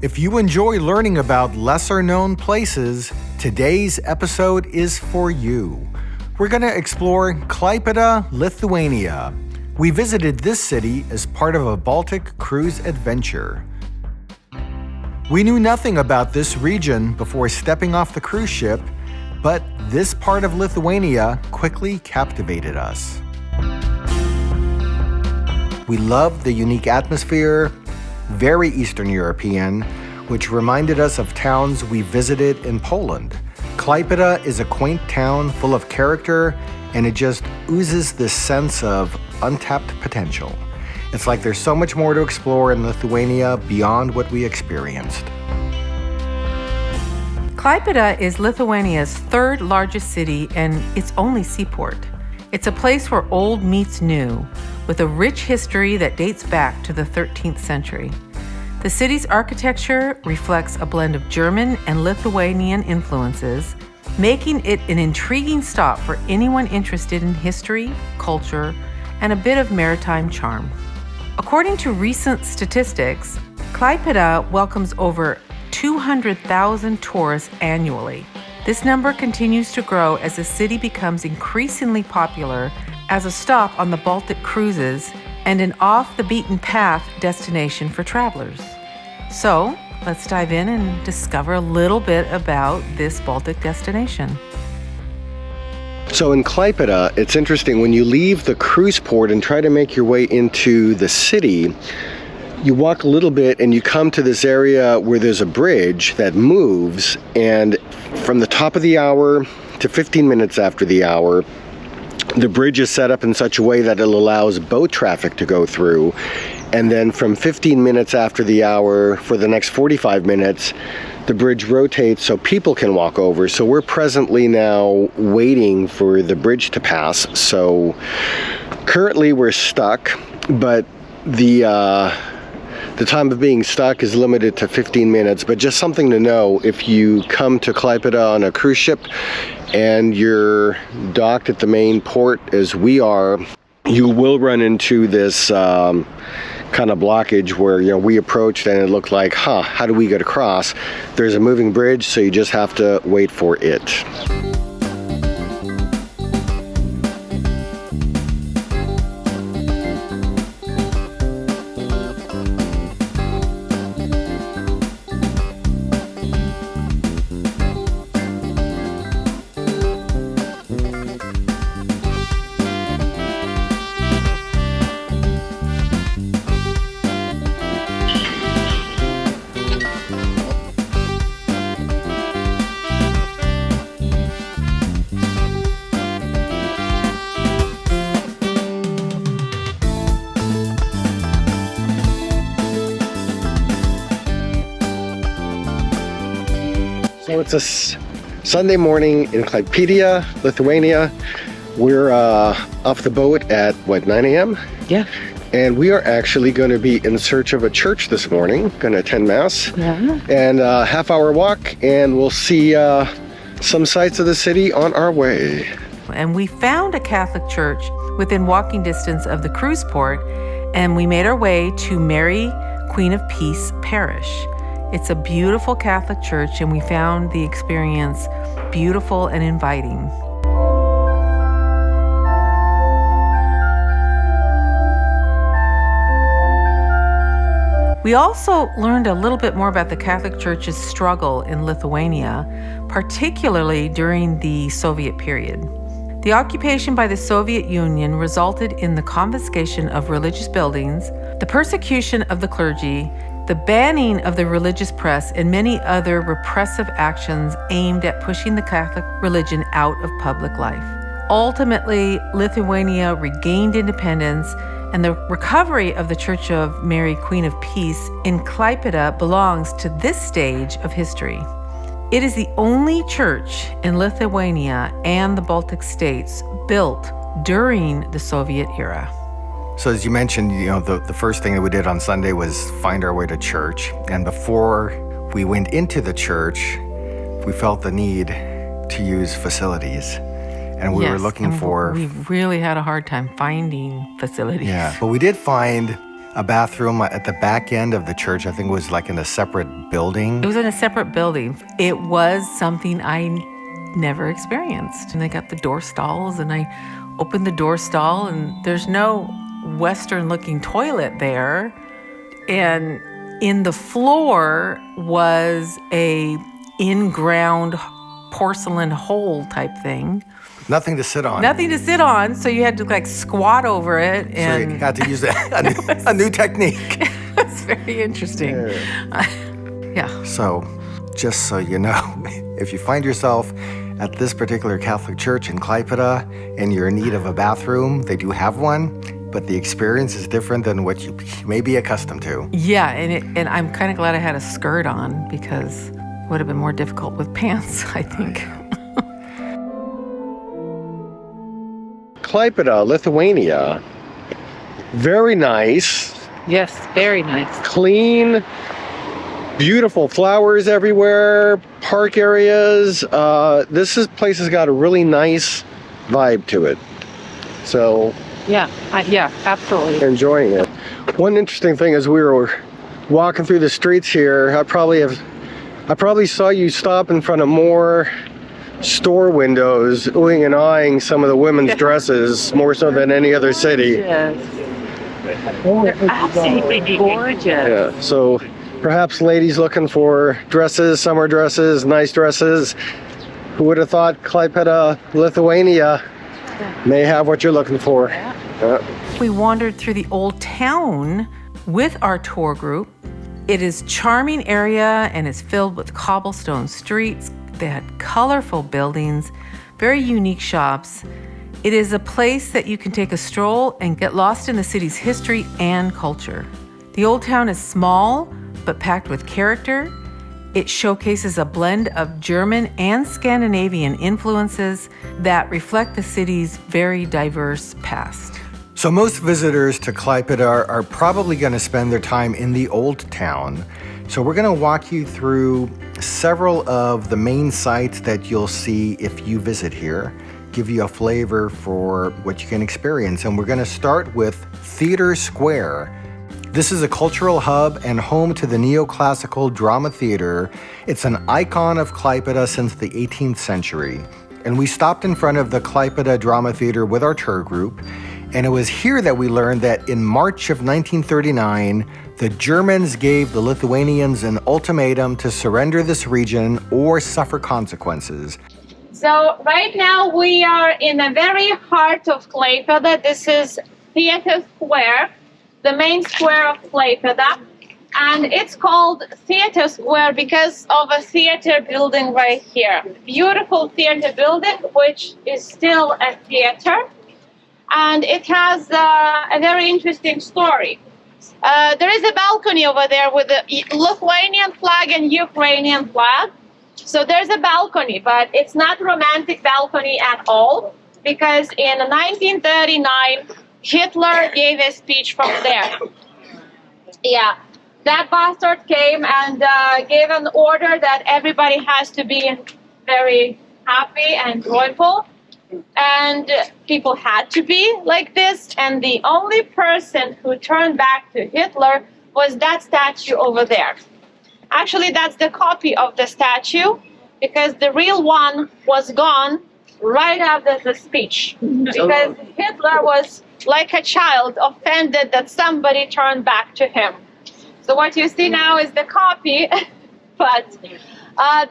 If you enjoy learning about lesser-known places, today's episode is for you. We're going to explore Klaipeda, Lithuania. We visited this city as part of a Baltic cruise adventure. We knew nothing about this region before stepping off the cruise ship, but this part of Lithuania quickly captivated us. We loved the unique atmosphere, very Eastern European, which reminded us of towns we visited in Poland. Klaipeda is a quaint town full of character, and it just oozes this sense of untapped potential. It's like there's so much more to explore in Lithuania beyond what we experienced. Klaipeda is Lithuania's third largest city and its only seaport. It's a place where old meets new, with a rich history that dates back to the 13th century. The city's architecture reflects a blend of German and Lithuanian influences, making it an intriguing stop for anyone interested in history, culture, and a bit of maritime charm. According to recent statistics, Klaipeda welcomes over 200,000 tourists annually. This number continues to grow as the city becomes increasingly popular as a stop on the Baltic cruises and an off-the-beaten-path destination for travelers. So, let's dive in and discover a little bit about this Baltic destination. So in Klaipeda, it's interesting, when you leave the cruise port and try to make your way into the city, you walk a little bit and you come to this area where there's a bridge that moves, and from the top of the hour to 15 minutes after the hour, the bridge is set up in such a way that it allows boat traffic to go through. And then from 15 minutes after the hour, for the next 45 minutes, the bridge rotates so people can walk over. So we're presently now waiting for the bridge to pass. So currently we're stuck, but the time of being stuck is limited to 15 minutes, but just something to know: if you come to Klaipeda on a cruise ship and you're docked at the main port as we are, you will run into this kind of blockage where, we approached and it looked like, how do we get across? There's a moving bridge, so you just have to wait for it. So it's a Sunday morning in Klaipeda, Lithuania. We're off the boat at 9 a.m.? Yeah. And we are actually going to be in search of a church this morning, going to attend Mass. Yeah. And a half-hour walk, and we'll see some sights of the city on our way. And we found a Catholic church within walking distance of the cruise port, and we made our way to Mary, Queen of Peace Parish. It's a beautiful Catholic church, and we found the experience beautiful and inviting. We also learned a little bit more about the Catholic Church's struggle in Lithuania, particularly during the Soviet period. The occupation by the Soviet Union resulted in the confiscation of religious buildings, the persecution of the clergy, the banning of the religious press, and many other repressive actions aimed at pushing the Catholic religion out of public life. Ultimately, Lithuania regained independence, and the recovery of the Church of Mary, Queen of Peace in Klaipeda belongs to this stage of history. It is the only church in Lithuania and the Baltic states built during the Soviet era. So as you mentioned, the first thing that we did on Sunday was find our way to church. And before we went into the church, we felt the need to use facilities. And we were looking for... We really had a hard time finding facilities. Yeah, but we did find a bathroom at the back end of the church. I think it was like in a separate building. It was in a separate building. It was something I never experienced. And I got the door stalls, and I opened the door stall, and there's no Western-looking toilet there. And in the floor was a in-ground porcelain hole type thing. Nothing to sit on. Nothing to sit on, so you had to like squat over it. And so you had to use a new technique. It's very interesting. Yeah. So, just so you know, if you find yourself at this particular Catholic church in Klaipeda and you're in need of a bathroom, they do have one, but the experience is different than what you may be accustomed to. Yeah, and I'm kind of glad I had a skirt on, because it would have been more difficult with pants, I think. Klaipeda, Lithuania. Very nice. Yes, very nice. Clean, beautiful flowers everywhere, park areas. This place has got a really nice vibe to it. So Yeah, absolutely. enjoying it. One interesting thing as we were walking through the streets here, I probably saw you stop in front of more store windows, oohing and eyeing some of the women's dresses more so than any other city. Yes. They're absolutely gorgeous. Yeah, so perhaps ladies looking for dresses, summer dresses, nice dresses. Who would have thought Klaipeda, Lithuania may have what you're looking for? Yeah. We wandered through the old town with our tour group. It is a charming area and is filled with cobblestone streets. They had colorful buildings, very unique shops. It is a place that you can take a stroll and get lost in the city's history and culture. The old town is small, but packed with character. It showcases a blend of German and Scandinavian influences that reflect the city's very diverse past. So most visitors to Klaipeda are probably going to spend their time in the old town. So we're going to walk you through several of the main sites that you'll see if you visit here, give you a flavor for what you can experience. And we're going to start with Theater Square. This is a cultural hub and home to the neoclassical drama theater. It's an icon of Klaipeda since the 18th century. And we stopped in front of the Klaipeda Drama Theater with our tour group. And it was here that we learned that in March of 1939, the Germans gave the Lithuanians an ultimatum to surrender this region or suffer consequences. So right now we are in the very heart of Klaipeda. This is Theater Square, the main square of Klaipeda. And it's called Theater Square because of a theater building right here. Beautiful theater building, which is still a theater. And it has a very interesting story. There is a balcony over there with the Lithuanian flag and Ukrainian flag. So there's a balcony, but it's not romantic balcony at all, because in 1939, Hitler gave a speech from there. Yeah, that bastard came and gave an order that everybody has to be very happy and joyful. And people had to be like this. And the only person who turned back to Hitler was that statue over there. Actually, that's the copy of the statue, because the real one was gone right after the speech. Because Hitler was like a child, offended that somebody turned back to him. So what you see now is the copy, but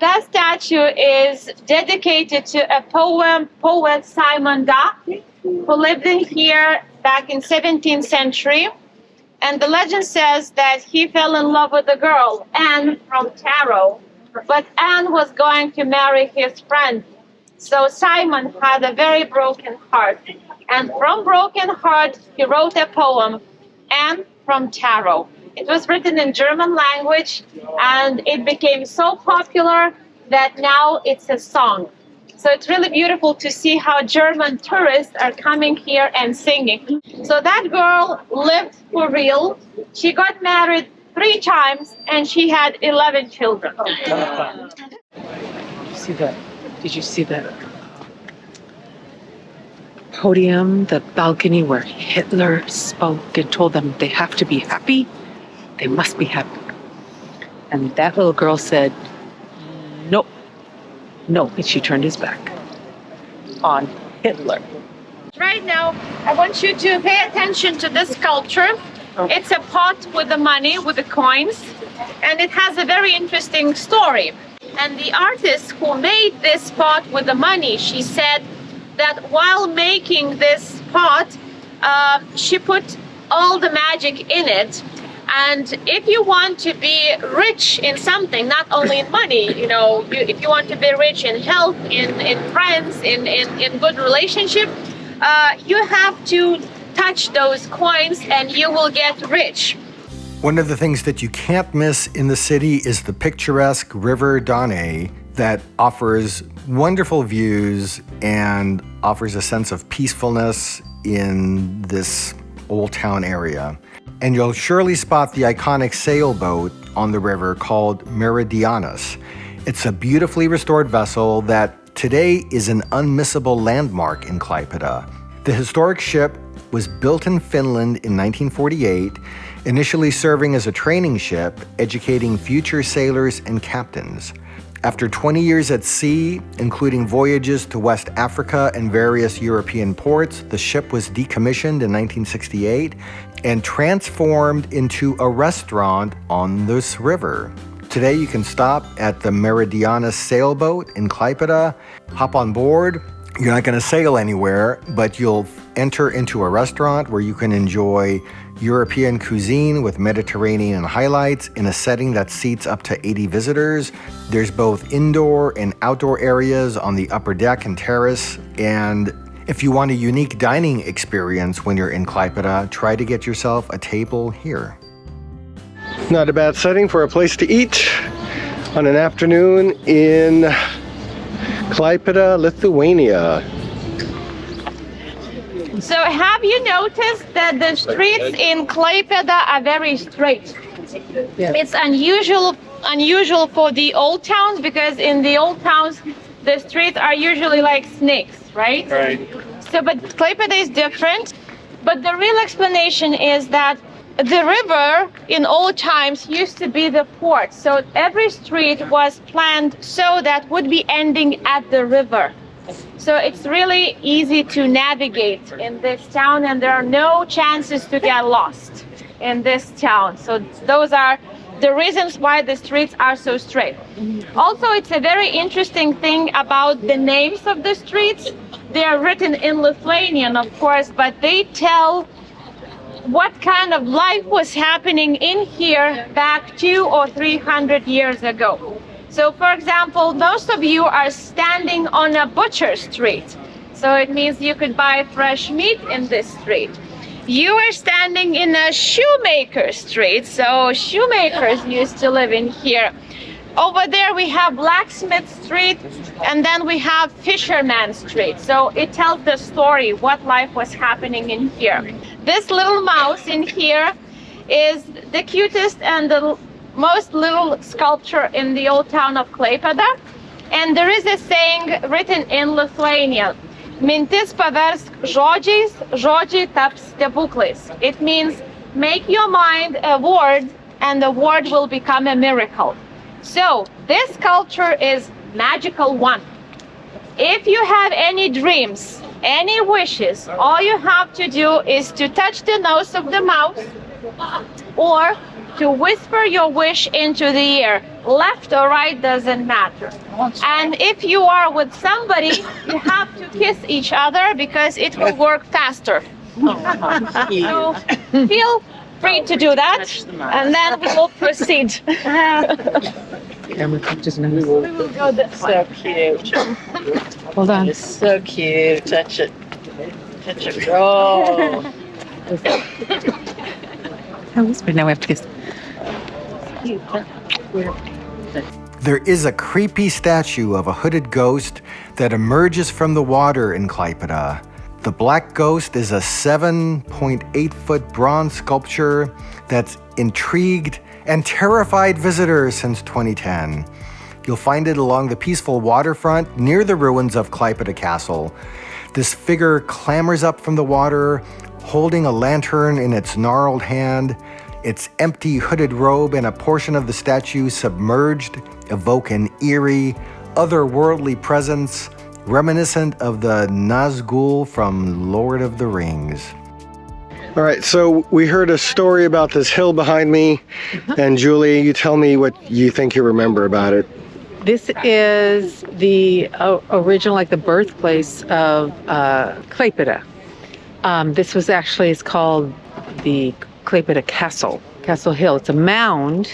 that statue is dedicated to a poet Simon Da, who lived in here back in 17th century. And the legend says that he fell in love with a girl, Anne from Tharaw, but Anne was going to marry his friend. So Simon had a very broken heart. And from broken heart, he wrote a poem, Anne from Tharaw. It was written in German language, and it became so popular that now it's a song. So it's really beautiful to see how German tourists are coming here and singing. So that girl lived for real. She got married 3 times, and she had 11 children. Did you see that? Did you see that? podium, the balcony where Hitler spoke and told them they have to be happy. They must be happy. And that little girl said, no, no. And she turned his back on Hitler. Right now, I want you to pay attention to this sculpture. It's a pot with the money, with the coins, and it has a very interesting story. And the artist who made this pot with the money, she said that while making this pot, she put all the magic in it. And if you want to be rich in something, not only in money, if you want to be rich in health, in friends, in good relationship, you have to touch those coins and you will get rich. One of the things that you can't miss in the city is the picturesque river Dange that offers wonderful views and offers a sense of peacefulness in this old town area. And you'll surely spot the iconic sailboat on the river called Meridianas. It's a beautifully restored vessel that today is an unmissable landmark in Klaipeda. The historic ship was built in Finland in 1948, initially serving as a training ship, educating future sailors and captains. After 20 years at sea, including voyages to West Africa and various European ports, the ship was decommissioned in 1968 and transformed into a restaurant on this river. Today you can stop at the Meridianas sailboat in Klaipeda, hop on board. You're not going to sail anywhere, but you'll enter into a restaurant where you can enjoy European cuisine with Mediterranean highlights in a setting that seats up to 80 visitors. There's both indoor and outdoor areas on the upper deck and terrace. And if you want a unique dining experience when you're in Klaipeda, try to get yourself a table here. Not a bad setting for a place to eat on an afternoon in Klaipeda, Lithuania. So have you noticed that the streets in Klaipeda are very straight? Yeah. It's unusual for the old towns, because in the old towns the streets are usually like snakes, right? Right. So, but Klaipeda is different. But the real explanation is that the river in old times used to be the port. So every street was planned so that would be ending at the river. So it's really easy to navigate in this town, and there are no chances to get lost in this town. So those are the reasons why the streets are so straight. Also, it's a very interesting thing about the names of the streets. They are written in Lithuanian, of course, but they tell what kind of life was happening in here back 200 or 300 years ago. So, for example, most of you are standing on a butcher street. So it means you could buy fresh meat in this street. You are standing in a shoemaker street. So shoemakers used to live in here. Over there we have Blacksmith Street, and then we have Fisherman Street. So it tells the story, what life was happening in here. This little mouse in here is the cutest and the most little sculpture in the old town of Klaipeda. And there is a saying written in Lithuanian: mintis paversk žodžiais, žodžiai taps stebuklais. It means make your mind a word and the word will become a miracle. So this sculpture is magical one. If you have any dreams, any wishes, all you have to do is to touch the nose of the mouse or to whisper your wish into the air. Left or right doesn't matter. And if you are with somebody, you have to kiss each other because it will work faster. So feel free to do that, and then we will proceed. Camera touches nose. We will go this way. So cute. Hold on. It's so cute. Touch it. Touch it. Oh. I whispered, now we have to kiss. There is a creepy statue of a hooded ghost that emerges from the water in Klaipeda. The Black Ghost is a 7.8-foot bronze sculpture that's intrigued and terrified visitors since 2010. You'll find it along the peaceful waterfront near the ruins of Klaipeda Castle. This figure clambers up from the water, holding a lantern in its gnarled hand. Its empty hooded robe and a portion of the statue submerged evoke an eerie, otherworldly presence reminiscent of the Nazgul from Lord of the Rings. All right, so we heard a story about this hill behind me, and Julie, you tell me what you think you remember about it. This is the original, like the birthplace of Klaipeda. This was actually, it's called the Klaipeda Castle Hill. It's a mound.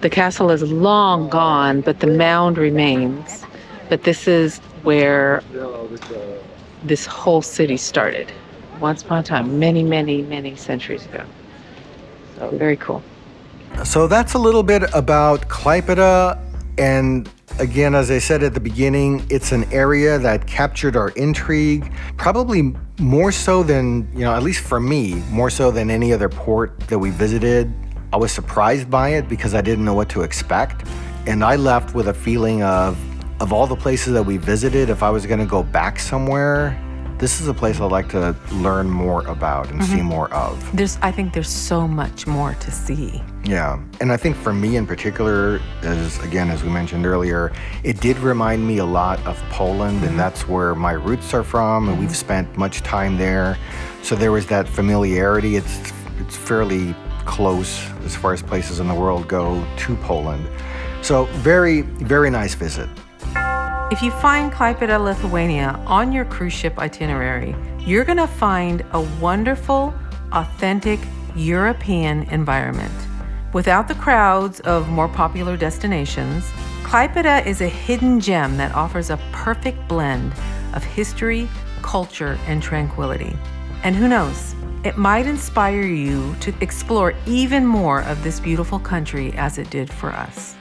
The castle is long gone, but the mound remains. But this is where this whole city started. Once upon a time, many, many, many centuries ago. So very cool. So that's a little bit about Klaipeda. And again, as I said at the beginning, it's an area that captured our intrigue, probably more so than, at least for me, more so than any other port that we visited. I was surprised by it because I didn't know what to expect. And I left with a feeling of all the places that we visited, if I was going to go back somewhere, this is a place I'd like to learn more about and see more of. I think there's so much more to see. Yeah, and I think for me in particular, as we mentioned earlier, it did remind me a lot of Poland, and that's where my roots are from, and we've spent much time there. So there was that familiarity. It's fairly close as far as places in the world go to Poland. So very, very nice visit. If you find Klaipeda, Lithuania on your cruise ship itinerary, you're going to find a wonderful, authentic European environment. Without the crowds of more popular destinations, Klaipeda is a hidden gem that offers a perfect blend of history, culture, and tranquility. And who knows, it might inspire you to explore even more of this beautiful country as it did for us.